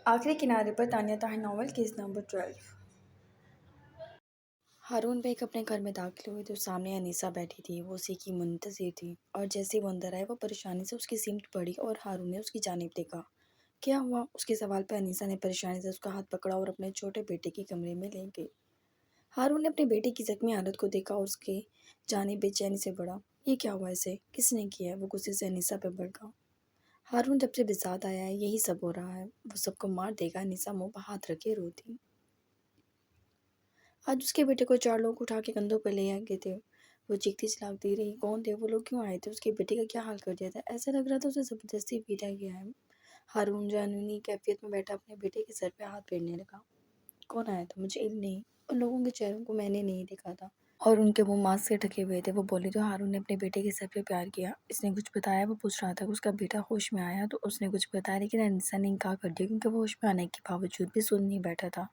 आखिरी किनारे पर तान्या ताहा नॉवल केस नंबर 12। हारून बेग अपने घर में दाखिल हुए तो सामने अनीसा बैठी थी। वो उसी की मुंतजिर थी और जैसे ही वो अंदर आए वो परेशानी से उसकी सिमट पड़ी और हारून ने उसकी जानिब देखा। क्या हुआ? उसके सवाल पर अनीसा ने परेशानी से उसका हाथ पकड़ा और अपने छोटे बेटे के कमरे में ले गई। हारून ने अपने बेटे की जख्मी हालत को देखा और उसके जानिब बेचैनी से बढ़ा। ये क्या हुआ? इसे किसने किया है? वो गुस्से से अनीसा पर भड़का। हारून, जब से बिसात आया है यही सब हो रहा है। वो सबको मार देगा। अनीसा मुंह पर हाथ रखे रोती। आज उसके बेटे को 4 लोग उठा के कंधों पर ले आ गए थे। वो चीखती चिल्लाती रही। कौन थे वो लोग? क्यों आए थे? उसके बेटे का क्या हाल कर दिया था? ऐसा लग रहा था उसे ज़बरदस्ती पीटा गया है। हारून जानूनी कैफियत में बैठा अपने बेटे के सर पे हाथ फेरने लगा। कौन आया था? मुझे इल्म नहीं। उन लोगों के चेहरों को मैंने नहीं देखा था और उनके मुंह मास्क से ढके हुए थे। वो बोली तो हारून ने अपने बेटे के सर पे प्यार किया। इसने कुछ बताया? वो पूछ रहा था कि उसका बेटा होश में आया तो उसने कुछ बताया, लेकिन अनिसा ने इनकार कर दिया क्योंकि वो होश में आने के बावजूद भी सुन नहीं बैठा था।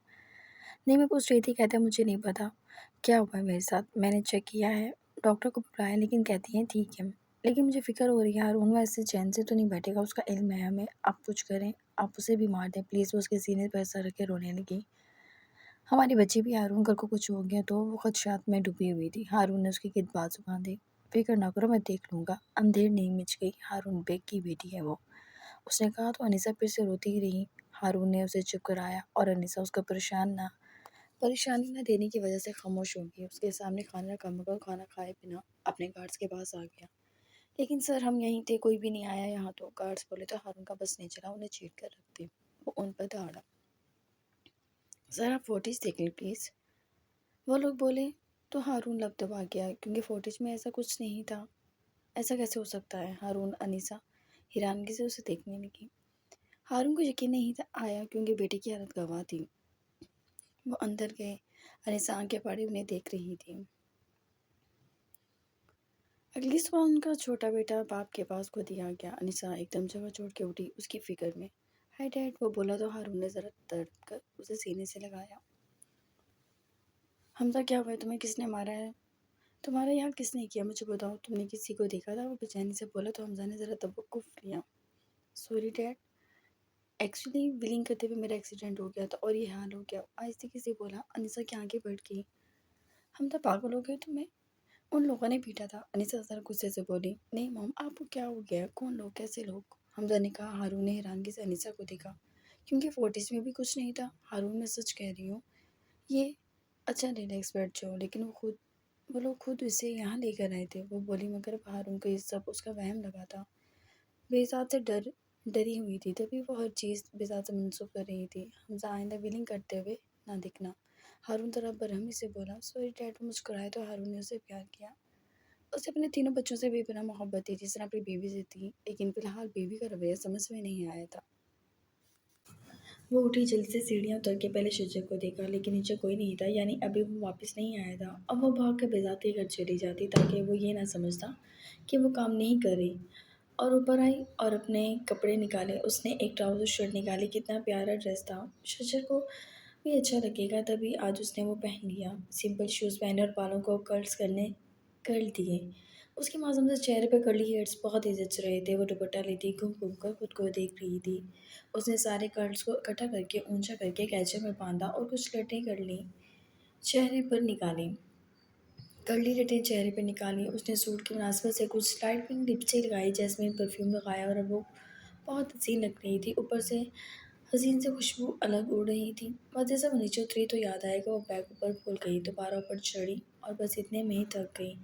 नहीं, मैं पूछ रही थी। कहते मुझे नहीं पता क्या हुआ है मेरे साथ। मैंने चेक किया है, डॉक्टर को बुलाया, लेकिन कहती हैं ठीक है। लेकिन मुझे फ़िक्र हो रही है हारून, वो ऐसे चैन से तो नहीं बैठेगा। उसका इल्म है हमें। आप कुछ करें, आप उसे भी मार दें प्लीज़। वो उसके सीने पर सर रख के रोने लगी। हमारी बच्ची भी हारून कल को कुछ हो गया तो। वो खदशात में डूबी हुई थी। हारून ने उसकी गिद्ध बाजू बांधे। फिक्र ना करो, मैं देख लूँगा। अंधेर नहीं मिच गई। हारून बेग की बेटी है वो, उसने कहा तो अनीसा फिर से रोती ही रही। हारून ने उसे चुप कराया और अनीसा उसका परेशानी न देने की वजह से खामोश हो गई। उसके सामने खाना रखा मगर खाना खाए बिना अपने गार्ड्स के पास आ गया। लेकिन सर, हम यहीं थे, कोई भी नहीं आया यहाँ तो। गार्ड्स बोले तो हारून का बस नहीं चला, उन्हें चीर कर रख दे। वो उन पर दौड़ा। सर, आप फोटेज देख लें प्लीज़, वो लोग बोले तो हारून लब दबा गया क्योंकि फोटेज में ऐसा कुछ नहीं था। ऐसा कैसे हो सकता है? हारून अनीसा हैरानगी से उसे देखने लगी। हारून को यकीन नहीं था आया क्योंकि बेटे की हालत गवाह थी। वो अंदर गए। अनीसा आंखें फाड़े उन्हें देख रही थी। अगली सुबह उनका छोटा बेटा बाप के पास को दिया गया। अनीसा एकदम जगह छोड़ के उठी, उसकी फिक्र में। हाय डैड, वो बोला तो हारून ने ज़रा तड़प कर उसे सीने से लगाया। हमजा, क्या हुआ है तुम्हें? किसने मारा है? तुम्हारा यहाँ किसने किया? मुझे बताओ, तुमने किसी को देखा था? वो बेचैनी से बोला तो हमजा ने ज़रा तवक्कुफ लिया। सॉरी डैड, एक्चुअली व्हीलिंग करते हुए मेरा एक्सीडेंट हो गया था और ये हाल हो गया। आहिस्ते से बोला। अनीसा की आंखें भड़क गई। हम तो पागल हो गए, तुम्हें उन लोगों ने पीटा था? अनीसा ज़रा गुस्से से बोली। नहीं मॉम, आपको क्या हो गया? कौन लोग? कैसे लोग? हमजा ने कहा। हारून ने हैरानगी से अनीसा को देखा क्योंकि फोर्टिस में भी कुछ नहीं था। हारून, मैं सच कह रही हूँ, ये अच्छा रिलैक्स बैठ जाओ। लेकिन वो लोग खुद इसे यहाँ लेकर आए थे, वो बोली। मगर अब हारून को ये सब उसका वहम लगा था। बेजात से डरी हुई थी, तभी वो हर चीज़ बेजात से मनसूख कर रही थी। हमजा, आइंदा व्हीलिंग करते हुए ना दिखना। हारून तरफ बरहमी से बोला। Sorry dad. वो मुस्कुराए तो हारून ने उसे प्यार किया। उसे अपने तीनों बच्चों से बेपनाह मोहब्बत थी, जिस तरह अपनी बीवी से थी। लेकिन फिलहाल बीवी का रवैया समझ में नहीं आया था। वो उठी, जल्दी से सीढ़ियाँ उतर के पहले शज्जर को देखा, लेकिन नीचे कोई नहीं था। यानी अभी वो वापस नहीं आया था। अब वो भाग कर बेजाते घर चली जाती ताकि वो ये ना समझता कि वो काम नहीं कर रही। और ऊपर आई और अपने कपड़े निकाले। उसने एक ट्राउज़र शर्ट निकाली। कितना प्यारा ड्रेस था। शज्जर को भी अच्छा लगेगा, तभी आज उसने वो पहन लिया। सिंपल शूज़ पहने और बालों को कर दिए। उसके मासूम से चेहरे पे कर्ली हेयर्स बहुत ही जच रहे थे। वो दुपट्टा लेती घूम घूम कर खुद को देख रही थी। उसने सारे कर्ल्स को इकट्ठा करके ऊंचा करके कैचे में बांधा और कुछ लटें कर ली, चेहरे पर निकाली। कर्ली लटें चेहरे पर निकाली। उसने सूट की मुनासिबत से कुछ लाइट पिंक लिपस्टिक लगाई, जैस्मिन परफ्यूम लगाया और अब वो बहुत हसीन लग रही थी। ऊपर से हसीन से खुशबू अलग उड़ रही थी। मज़े से वो नीचे उतरी तो याद आया कि वो बैग ऊपर भूल गई। दोबारा ऊपर चढ़ी और बस इतने में ही थक गई।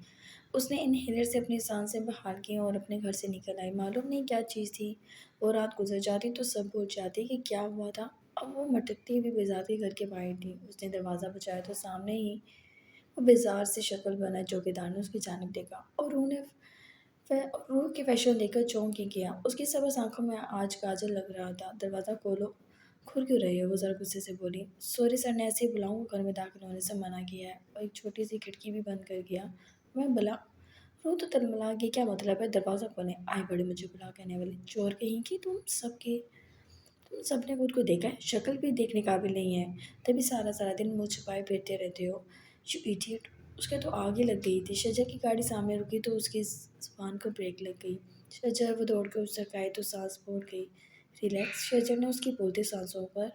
उसने इनहेलर से अपनी सांसें बहाल की और अपने घर से निकल आई। मालूम नहीं क्या चीज़ थी। वो रात गुजर जाती तो सब भूल जाती कि क्या हुआ था। अब वो मटकती हुई बेजाती घर के बाहर थी। उसने दरवाज़ा बजाया तो सामने ही वो बेजार सी शक्ल बना चौकीदार ने उसकी जानिब देखा और रूह के फैशन देखकर चौंक ही गया। उसकी सबस आंखों में आज काजल लग रहा था। दरवाज़ा खोलो, खुल क्यों रही है? वो ज़रा गुस्से से बोली। सॉरी सर ने ऐसे ही बुलाऊँ घर में दाखिल होने से मना किया है और एक छोटी सी खिड़की भी बंद कर गया। मैं भला रो तो तलमला गई। क्या मतलब है? दरवाज़ा खोलें। आए बड़े मुझे बुला कहने वाले चोर कहीं की। तुम सबने खुद को देखा है? शक्ल भी देखने काबिल नहीं है, तभी सारा सारा दिन मुँह छुपाए फिरते रहते हो। You idiot. उसके तो आगे लग गई थी। शजर की गाड़ी सामने रुकी तो उसकी ज़ुबान को ब्रेक लग गई। शजर, वो दौड़ कर उस तक आई तो सांस फूल गई। ریلیکس، شجر نے اس کی بولتی سانسوں پر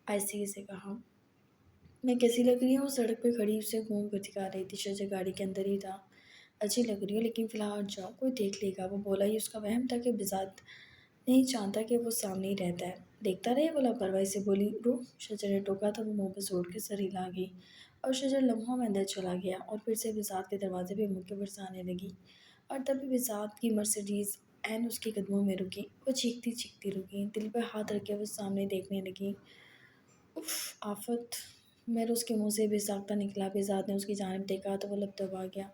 آہستگی سے کہا۔ میں کیسی لگ رہی ہوں؟ وہ سڑک پہ کھڑی اسے گھوم کر دکھا رہی تھی، شجر گاڑی کے اندر ہی تھا۔ اچھی لگ رہی ہو لیکن فی الحال ہٹ جاؤ، کوئی دیکھ لے گا، وہ بولا۔ یہ اس کا وہم تھا کہ بذات نہیں جانتا کہ وہ سامنے ہی رہتا ہے۔ دیکھتا رہے، وہ لاپرواہی سے بولی۔ روح، شجر نے ٹوکا تو وہ منہ پہ زور کے سر ہلا گئی اور شجر لمحوں میں اندر چلا گیا اور پھر سے بذات کے دروازے پہ منہ کے برسانے لگی اور تبھی بذات کی مرسیڈیز عین اس کے قدموں میں رکی۔ وہ چیختی چیختی رکی، دل پہ ہاتھ رکھ کے وہ سامنے دیکھنے لگی۔ اف، آفت! مہروز کے منہ سے بے ساختہ نکلا۔ بذات نے اس کی جانب دیکھا تو وہ لبدب آ گیا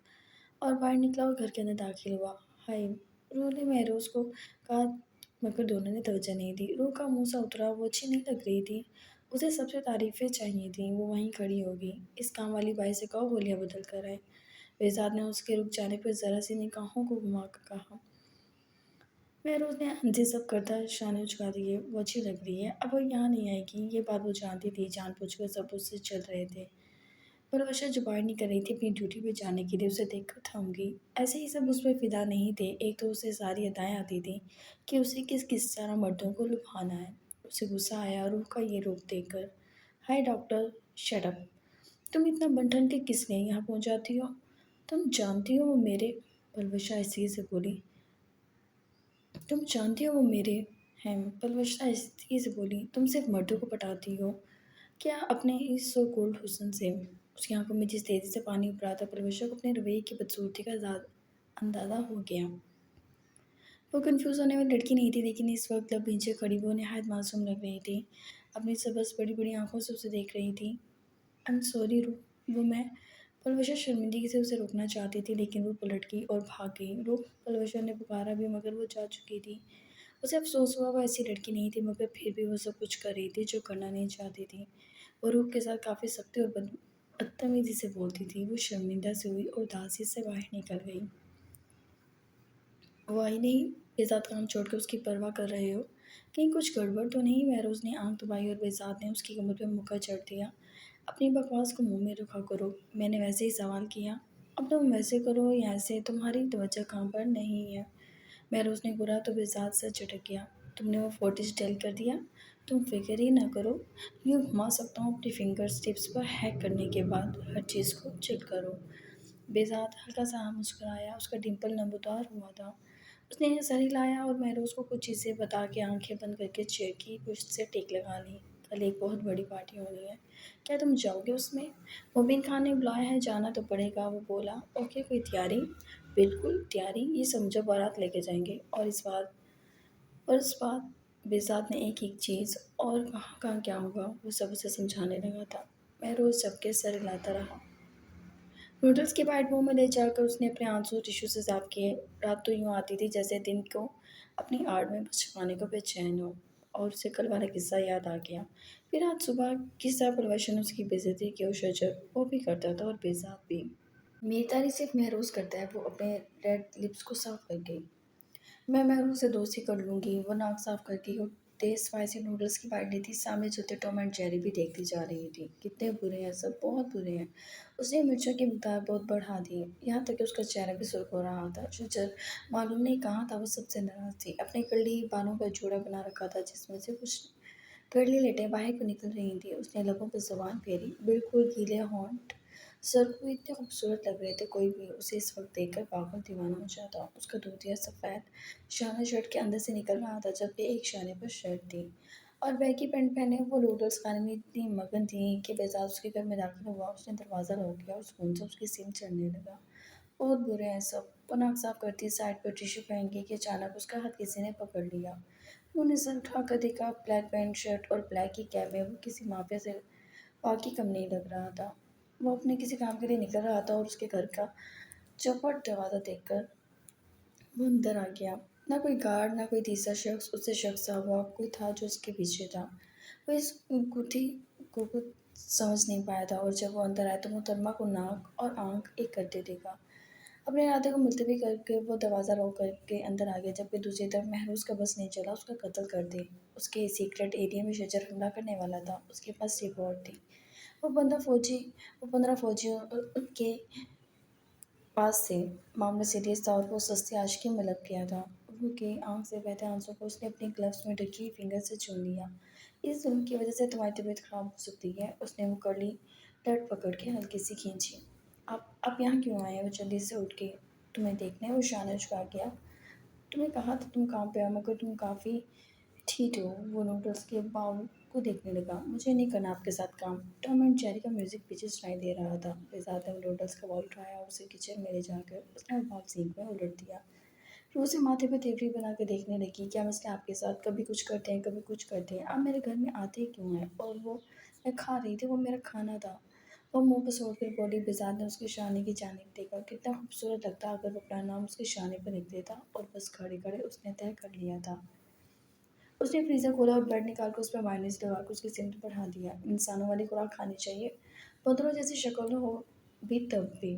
اور باہر نکلا اور گھر کے اندر داخل ہوا۔ ہائے! روح نے مہروز کو کہا مگر دونوں نے توجہ نہیں دی۔ روح کا منہ سا اترا، وہ اچھی نہیں لگ رہی تھی، اسے سب سے تعریفیں چاہیے تھیں۔ وہ وہیں کھڑی ہو گئی۔ اس کام والی بائی سے کہو حولیہ بدل کر آئے۔ بہزاد نے اس کے رک جانے پر ذرا سی نگاہوں کو گھما کر کہا۔ مہروز نے اندھے سب کرتا شانے اچکا دیے۔ وہ اچھی لگ رہی ہے، اب وہ یہاں نہیں آئے گی، یہ بات وہ جانتی تھی۔ جان بوجھ کر سب اس سے چل رہے تھے۔ پروشا جباڑ نہیں کر رہی تھی اپنی ڈیوٹی پہ جانے کے لیے، اسے دیکھ کر تھم گئی۔ ایسے ہی سب اس پہ فدا نہیں تھے۔ ایک تو اسے ساری ادائیں آتی تھیں کہ اسے کس کس طرح مردوں کو لبھانا ہے۔ اسے غصہ آیا روح کا یہ روپ دیکھ کر۔ ہائے ڈاکٹر، شٹ اپ! تم اتنا بن ٹھن کے کس لیے یہاں پہنچ جاتی ہو؟ تم جانتی ہو وہ میرے… پلوشا آہستگی سے بولی۔ تم جانتی ہو وہ میرے ہیں؟ پلوشا آہستگی سے بولی۔ تم صرف مردوں کو پٹاتی ہو کیا اپنے اس سو کولڈ حسن سے؟ اس کی آنکھوں میں جس تیزی سے پانی ابھرا تھا، پلوشا کو اپنے رویے کی بدصورتی کا اندازہ ہو گیا۔ وہ کنفیوز ہونے والی لڑکی نہیں تھی، لیکن اس وقت لب بھینچے کھڑی وہ نہایت معصوم لگ رہی تھی۔ اپنی سبز بڑی بڑی آنکھوں سے اسے دیکھ رہی تھی۔ I'm sorry روح، وہ میں… پلوشا شرمندگی سے اسے روکنا چاہتی تھی لیکن وہ پلٹ گئی اور بھاگ گئی۔ روح، پلوشا نے پکارا بھی مگر وہ جا چکی تھی۔ اسے افسوس ہوا، وہ ایسی لڑکی نہیں تھی مگر پھر بھی وہ سب کچھ کر رہی تھی جو کرنا نہیں چاہتی تھی۔ وہ روح کے ساتھ کافی سختی اور بدتمیزی سے بولتی تھی۔ وہ شرمندہ سے ہوئی اور اداسی سے باہر نکل گئی۔ وہ آئی نہیں؟ بہزاد کام چھوڑ کے اس کی پرواہ کر رہے ہو؟ کہیں کچھ گڑبڑ تو نہیں؟ مہروز نے آنکھ دبائی اور بہزاد نے اس کی کمر پہ مکہ چڑھ دیا۔ اپنی بکواس کو منہ میں رکھا کرو، میں نے ویسے ہی سوال کیا۔ اب تم ویسے کرو یا ایسے، تمہاری توجہ کام پر نہیں ہے۔ مہروز نے گھورا تو بہزاد سر جھٹک گیا۔ تم نے وہ فوٹیج ڈیلیٹ کر دیا؟ تم فکر ہی نہ کرو، یوں گھما سکتا ہوں اپنی فنگرز ٹپس پر ہیک کرنے کے بعد، ہر چیز کو چیک کرو۔ بہزاد ہلکا سا مسکرایا، اس کا ڈمپل نمودار ہوا تھا۔ اس نے سر ہلایا اور مہروز کو کچھ چیزیں بتا کے آنکھیں بند کر کے چیئر کی پشت سے ٹیک لگا لی۔ کل ایک بہت بڑی پارٹی ہونی ہے، کیا تم جاؤ گے اس میں؟ مبین خان نے بلایا ہے، جانا تو پڑے گا، وہ بولا۔ اوکے، کوئی تیاری؟ بالکل تیاری، یہ سمجھو بارات لے کے جائیں گے۔ اور اس بات بہزاد نے ایک ایک چیز اور کہاں کہاں کیا ہوگا وہ سب اسے سمجھانے لگا تھا۔ مہروز جب کے سر ہلاتا رہا۔ نوڈلز کی بائٹ منہ میں لے جا کر اس نے اپنے آنسو ٹشو سے صاف کیے۔ رات تو یوں آتی تھی جیسے دن کو اپنی آڑ میں بس چھپانے کو بے چین ہو، اور اسے کل والا قصہ یاد آ گیا۔ پھر آج صبح کس طرح پلوشا نے اس کی بےعزتی کی، اور شجر وہ بھی کرتا تھا اور بہزاد بھی۔ میری تعریف صرف مہروز کرتا ہے، وہ اپنے ریڈ لپس کو صاف کر گئی۔ میں مہروز سے دوستی کر لوں گی، وہ ناک صاف کر گئی اور تیز اسپائسی نوڈلز کی بائٹ لیتی سامنے چلتے ٹام اینڈ جیری بھی دیکھتی جا رہی تھی۔ کتنے برے ہیں سب، بہت برے ہیں۔ اس نے مرچوں کی مقدار بہت بڑھا دی، یہاں تک کہ اس کا چہرہ بھی سرخ ہو رہا تھا۔ شجر معلوم نہیں کہاں تھا، وہ سب سے ناراض تھی۔ اپنے کرلی بالوں کا جوڑا بنا رکھا تھا جس میں سے کچھ کرلی لٹیں باہر کو نکل رہی تھیں۔ اس نے لبوں پر زبان پھیری، بالکل گیلے ہونٹ سرخ ہوئے، اتنے خوبصورت لگ رہے تھے، کوئی بھی اسے اس وقت دیکھ کر پاگل دیوانہ ہو جاتا۔ اس کا دودھیا سفید شانہ شرٹ کے اندر سے نکل رہا تھا، جبکہ ایک شانے پر شرٹ تھی، اور بیگی پینٹ پہنے وہ نوڈلز کھانے میں اتنی مگن تھی کہ بہزاد اس کے گھر میں داخل ہوا، اس نے دروازہ روک لیا اور سکون سے اس کی سینگ چڑھنے لگا۔ بہت برے ہیں سب، وہ ناک صاف کرتی سائڈ پر ٹشو پھینک گئی کہ اچانک اس کا ہاتھ کسی نے پکڑ لیا۔ انہوں نے سر اٹھا کر دیکھا، بلیک پینٹ شرٹ اور بلیک ہی کیپ میں وہ کسی مافیا سے واقعی کم نہیں لگ رہا تھا۔ وہ اپنے کسی کام کے لیے نکل رہا تھا اور اس کے گھر کا چوپٹ دروازہ دیکھ کر وہ اندر آ گیا۔ نہ کوئی گارڈ، نہ کوئی تیسرا شخص اس سے شگفتہ ہوا، کوئی تھا جو اس کے پیچھے تھا۔ وہ اس گتھی کو کچھ سمجھ نہیں پایا تھا، اور جب وہ اندر آیا تو محترمہ کو ناک اور آنکھ ایک کرتے دیکھا۔ اپنے ارادے کو ملتوی کر کے وہ دروازہ روک کر کے اندر آ گیا، جبکہ دوسری طرف مہروز کا بس نہیں چلا، اس کا قتل کر دے۔ اس کے سیکرٹ ایریا میں شجر حملہ کرنے والا تھا، اس کے پاس رپورٹ تھی۔ وہ 15 فوجیوں کے پاس سے معاملہ سیریس تھا اور وہ سستی عاشقی میں لگ گیا تھا۔ के आँख से बहते आंसू को उसने अपने ग्लव्स में ढकी फिंगर से चूम लिया। इस जुल्म की वजह से तुम्हारी तबीयत खराब हो सकती है। उसने वो कर्ली लट पकड़ के हल्की सी खींची। आप यहाँ क्यों आए? वो जल्दी से उठ के तुम्हें देखने वो शान झुका गया। तुम्हें कहा था तुम काम पे आओ, मगर तुम काफ़ी ठीक हो। वो नूडल्स के बाउल को देखने लगा। मुझे नहीं करना आपके साथ काम। टॉम एंड जेरी का म्यूजिक पीछे सुनाई दे रहा था। बेजात ने वो नूडल्स का बाउल उठाया और उसे किचन में ले जाकर उसने वो बाउल सिंक में उलट दिया। फिर उसे माथे पे तेवरी बना के देखने लगी। क्या मसला है आपके साथ? कभी कुछ करते हैं, कभी कुछ करते हैं। आप मेरे घर में आते क्यों हैं? और वो मैं खा रही थी, वो मेरा खाना था। वो मुंह पर छोड़ कर बोली। बेजात ने उसके शाने की जानिब देखा। कितना खूबसूरत लगता अगर वो अपना नाम उसके शाने पर लिख देता। और बस खड़े खड़े उसने तय कर लिया था। उसने फ्रीज़र खोला और ब्रेड निकाल कर उस पर मायोनीज़ लगा कर उसकी सिमट बढ़ा दिया। इंसानों वाली खुराक खानी चाहिए, बंदरों जैसी शक्ल हो भी तब भी।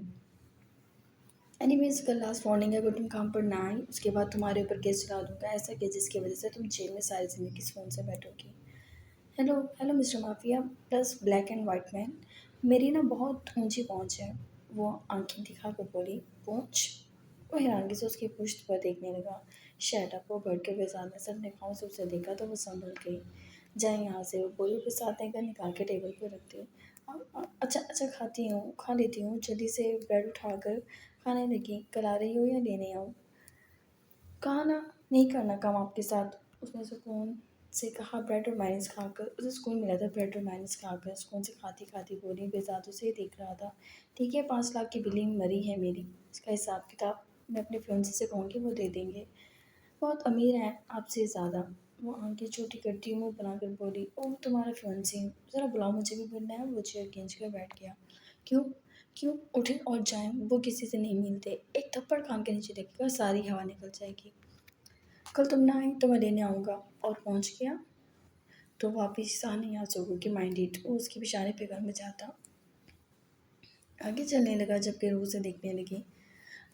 एनीवेज, कल लास्ट वार्निंग है, अगर तुम काम पर ना आई उसके बाद तुम्हारे ऊपर केस चला दूंगा। ऐसा केस जिसकी वजह से तुम जेल में सारी जिंदगी सुकून से बैठोगी। Hello hello mister mafia plus black and white man. मेरी ना बहुत ऊंची पहुंच है। वो आंखें दिखा कर बोली। पहुंच? वो हैरानगी से उसकी पुश्त पर देखने लगा। Shut up! वो बढ़ के बेजान ने सब निगाहों से उसे देखा तो वो संभल गई। जाए यहाँ से, वो बोली। फिर साथ लेकर निकाल के टेबल पर रख दी। अच्छा अच्छा, खाती हूँ, खा लेती हूँ। जल्दी से ब्रेड उठाकर खाने लगी। कल आ रही हो या लेने आऊँ? कहा ना नहीं करना काम आपके साथ। उसने सुकून से कहा। ब्रेड और माइनस खाकर उसे सुकून मिला था। ब्रेड और माइनस खाकर सुकून से खाती खाती बोली। बेजात उसे ही देख रहा था। ठीक है, 5 लाख की बिलिंग मरी है मेरी। इसका हिसाब किताब मैं अपने फियांसे से कहूँगी, वो दे देंगे। बहुत अमीर हैं आपसे ज़्यादा। वो आंखें छोटी करती मुंह बनाकर बोली। ओह, तुम्हारा फियांसे? ज़रा बुलाओ, मुझे भी मिलना है। वो चेयर खींच कर बैठ गया। क्यों? क्यों? उठें और जाएं। वो किसी से नहीं मिलते। एक थप्पड़ कान के नीचे लगेगा, सारी हवा निकल जाएगी। कल तुम ना आई तो मैं लेने आऊँगा। और पहुँच गया तो वापिस आ नहीं आ सकोगे, माइंड इट। वो उसके इशारे पे घर में जाता आगे चलने लगा, जबकि रूह से देखने लगी।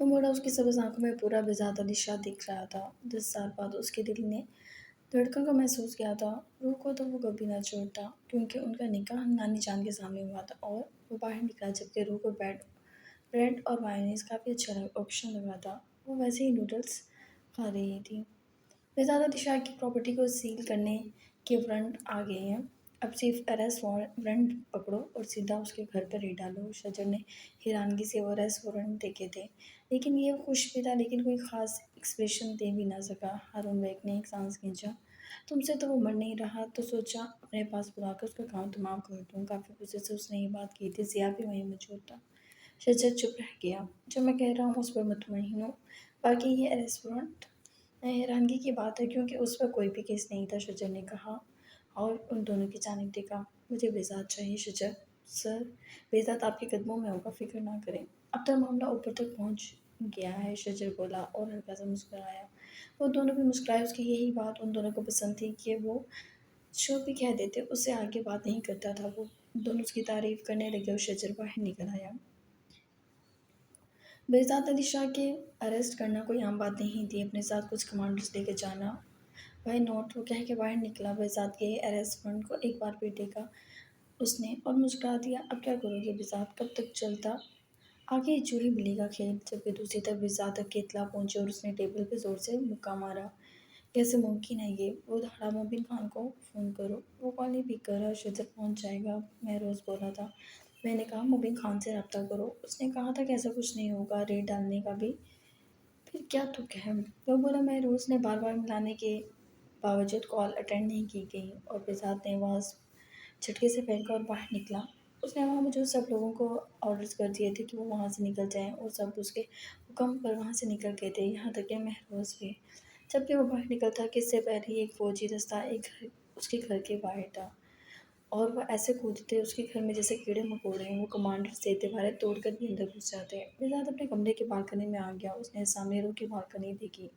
वो मुड़ा, उसकी सबज आंखों में पूरा बेजात अली शाह दिख रहा था। 10 साल बाद उसके दिल ने धड़कन का महसूस किया था। रूह को तो वो कभी ना छोड़ता, क्योंकि उनका निकाह नानी जान के सामने हुआ था। और वो बाहर निकला, जबकि रूह को ब्रेड और मायोनीज काफ़ी अच्छा ऑप्शन लगा था। वो वैसे ही नूडल्स खा रही थी। बेजादा दिशा की प्रॉपर्टी को सील करने के वारंट आ गए हैं। अब सिर्फ अरेस्ट वारंट पकड़ो और सीधा उसके घर पर रेड डालो। शजर ने हैरानगी से वो अरेस्ट वारंट देखे थे, लेकिन ये खुश भी था, लेकिन कोई ख़ास एक्सप्रेशन दे भी ना सका। हारून बेग ने एक सांस खींचा। तुमसे तो वो मर नहीं रहा, तो सोचा अपने पास बुलाकर उसका काम तमाम कर दूँ। काफ़ी गुस्से से उसने ये बात की थी। ज़िया भी वहीं मौजूद था। शजर चुप रह गया। जो मैं कह रहा हूँ उस पर मुतमईन हो। बाकी ये अरेस्ट वारंट हैरानगी की बात है, क्योंकि उस पर कोई भी केस नहीं था। शजर ने कहा और उन दोनों की जानिब देखा। मुझे बेजात चाहिए शजर। सर, बेजात आपके कदमों में होगा, फिक्र ना करें। अब तक मामला ऊपर तक पहुंच गया है, शजर बोला और हल्का सा मुस्कुराया। वो दोनों भी मुस्कुराए। उसकी यही बात उन दोनों को पसंद थी कि वो जो भी कह देते उससे आगे बात नहीं करता था। वो दोनों उसकी तारीफ करने लगे और शजर बाहर निकल आया। बेजात अली शाह के अरेस्ट करना कोई आम बात नहीं थी। अपने साथ कुछ कमांडर्स लेकर जाना, वह नोट वो कह के बाहर निकला। बेजात के अरेस्ट वारंट को एक बार फिर देखा उसने और मुस्कुरा दिया। अब क्या करोगे बेजात? कब तक चलता आगे चूही बिल्ली का खेल? जबकि दूसरी तरफ बेजात तक के इत्तला पहुंची और उसने टेबल पे जोर से मुक्का मारा। कैसे मुमकिन है ये? वो दहाड़ा। मोबिन खान को फ़ोन करो। वो कॉल नहीं पिक कर रहा। शजर पहुंच जाएगा, मैं रोज़ बोला था। मैंने कहा मोबिन खान से रब्ता करो। उसने कहा था कि ऐसा कुछ नहीं होगा, रेड डालने का भी। फिर क्या तुक है? वो बोला। मैं रोज़ ने बार बार मिलाने के बावजूद कॉल अटेंड नहीं की गई। और बेजात ने आवाज़ झटके से फैलकर और बाहर निकला। उसने वहाँ मौजूद सब लोगों को ऑर्डर्स कर दिए थे कि वो वहाँ से निकल जाएं, और सब उसके हुक्म पर वहाँ से निकल गए थे, यहाँ तक कि महरोज़ भी। जबकि वो बाहर निकलता कि इससे पहले ही एक फ़ौजी दस्ता उसके घर के बाहर था। और वो ऐसे कूदते उसके घर में जैसे कीड़े मकोड़े हैं। वो कमांडर से दीवारें तोड़कर भी अंदर घुस जाते हैं। बेजात अपने कमरे की बालकनी में आ गया। उसने सामने रो की बालकनी देखी।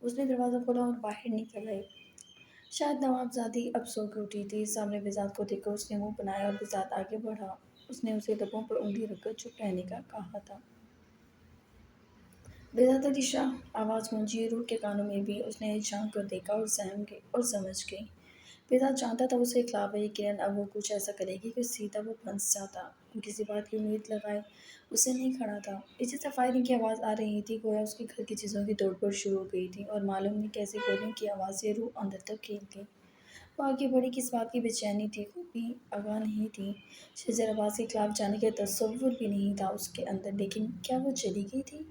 उसने दरवाज़ा खोला और बाहर निकल आई। शायद नवाबजादी अब सो कर उठी थी। सामने बेजात को देखकर उसने मुंह बनाया और बेजात आगे बढ़ा। उसने उसे लबों पर उंगली रखकर चुप रहने का कहा था। बेजात अली शाह आवाज़ गूंजी रूह के कानों में भी। उसने झांक कर देखा और सहम गई और समझ गई। बेजात जानता था उसे खिलाफ है, यकीनन अब वो कुछ ऐसा करेगी कि सीधा वो फंस जाता। کسی بات کی امید لگائے اسے نہیں کھڑا تھا۔ پیچھے سے فائرنگ کی آواز آ رہی تھی، گویا اس کے گھر کی چیزوں کی توڑ پھوڑ شروع ہو گئی تھی، اور معلوم نہیں کیسے گولیوں کی آواز سے روح اندر تک کھینچ گئی۔ وہ آگے بڑھی، کس بات کی بے چینی تھی کوئی بھی آگاہ نہیں تھی، شجر عباس کے خلاف جانے کا تصور بھی نہیں تھا اس کے اندر، لیکن کیا وہ چلی گئی تھی؟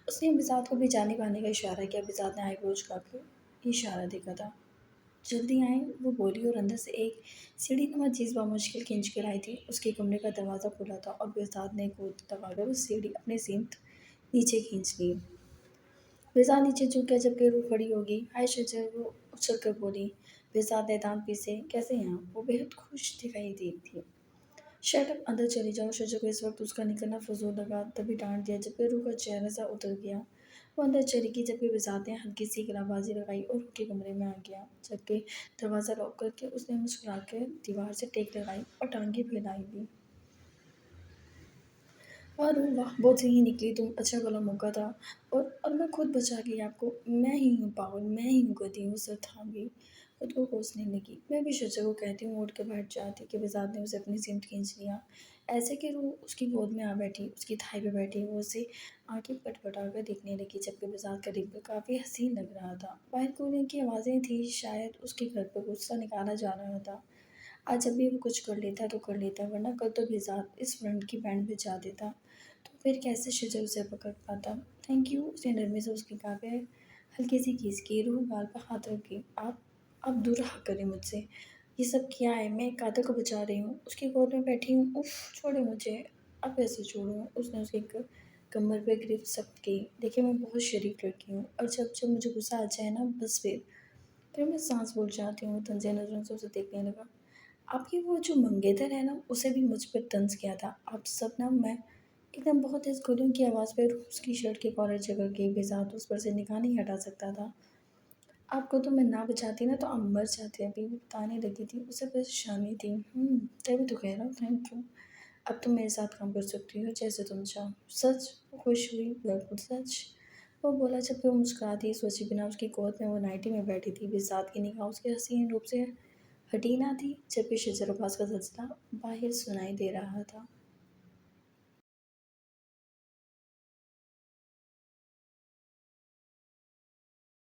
اس نے بذات کو بھی جانب آنے کا اشارہ کیا۔ بذات نے آئی بروز کا کے یہ اشارہ دیکھا تھا۔ جلدی آئیں، وہ بولی، اور اندر سے ایک سیڑھی نما چیز بامشکل کھینچ کر آئی تھی۔ اس کے کمرے کا دروازہ کھلا تھا اور بذات نے کود لگا کر وہ سیڑھی اپنی سمت نیچے کھینچ لی۔ بذات نیچے جھک گیا جبکہ روح کھڑی ہو گئی۔ ہائے شجر، وہ اچھل کر بولی۔ بذات نے دانت پیسے، کیسے ہیں آپ؟ وہ بے حد خوش دکھائی دی تھی۔ شٹ اپ، اندر چلی جاؤ۔ شجر کو اس وقت اس کا نکلنا فضول لگا، تبھی ڈانٹ دیا جبکہ روح کا چہرہ سا اتر گیا۔ وہ اندر چلی گئی جبکہ بذات نے ہلکی سی خلاف بازی لگائی اور روح کے کمرے میں آ گیا۔ جبکہ دروازہ لاک کر کے اس نے مسکرا کر دیوار سے ٹیک لگائی اور ٹانگیں پھیلائی دی۔ اور واہ، بہت صحیح نکلی تم، اچھا بھلا موقع تھا، اور میں خود بچا گئی آپ کو۔ میں ہی ہوں پاگل، میں ہی ہوں گدھی۔ وہ سر تھام گئی، خود کو کوسنے لگی۔ میں بھی شجر کو کہتی ہوں، اٹھ کے بیٹھ جاتی کہ بذات نے اسے اپنی سمت کھینچ لیا، ایسے کہ روح اس کی گود میں آ بیٹھی، اس کی تھائی پہ بیٹھی۔ وہ اسے آنکھیں پٹ پٹا کر دیکھنے لگی جبکہ بذات کا ڈمپل کافی حسین لگ رہا تھا۔ باہر گولیوں کی آوازیں تھیں، شاید اس کے گھر پر غصہ نکالا جا رہا تھا۔ آج جب بھی وہ کچھ کر لیتا تو کر لیتا، ورنہ کل تو بذات اس فرنٹ کی بینڈ بجا دیتا، تو پھر کیسے شجر اسے پکڑ پاتا؟ تھینک یو، اس نے نرمی سے اس کے گال پہ ہلکی سی کیس کی۔ روح گال پر ہاتھ رکھ گئی۔ آپ دور رہا کریں مجھ سے، یہ سب کیا ہے؟ میں ایک قاتل کو بچا رہی ہوں، اس کی گود میں بیٹھی ہوں۔ اف، چھوڑیں مجھے، اب کیسے چھوڑوں؟ اس نے اس کے کمر پہ گرفت سخت کی۔ دیکھیں، میں بہت شریف لڑکی ہوں، اور جب مجھے غصہ آ جائے نا، بس پھر میں سانس بھول جاتی ہوں۔ وہ طنزیہ نظروں سے اسے دیکھنے لگا۔ آپ کی وہ جو منگیتر ہے نا، اسے بھی مجھ پر طنز کیا تھا آپ سب نا۔ میں ایک دم بہت تیز گولیوں کی آواز پہ روح اس کی شرٹ کے کالر جگڑ گئی۔ بذات اس پر سے نگاہ نہیں ہٹا سکتا تھا۔ آپ کو تو میں نہ بچاتی نا تو آپ مر جاتے ابھی، وہ بتانے لگی تھی۔ اسے پریشانی تھی۔ تبھی تو کہہ رہا ہوں، تھینک یو، اب تم میرے ساتھ کام کر سکتی ہو جیسے تم چاہو۔ سچ؟ وہ خوش ہوئی، بالکل سچ، وہ بولا جبکہ وہ مسکراتی سوچے بنا اس کی گود میں وہ نائٹی میں بیٹھی تھی۔ بذات کی نگاہ اس کے حسین روپ سے ہٹی نہ تھی جبکہ شجر عباس کا زلزلہ باہر سنائی دے رہا تھا۔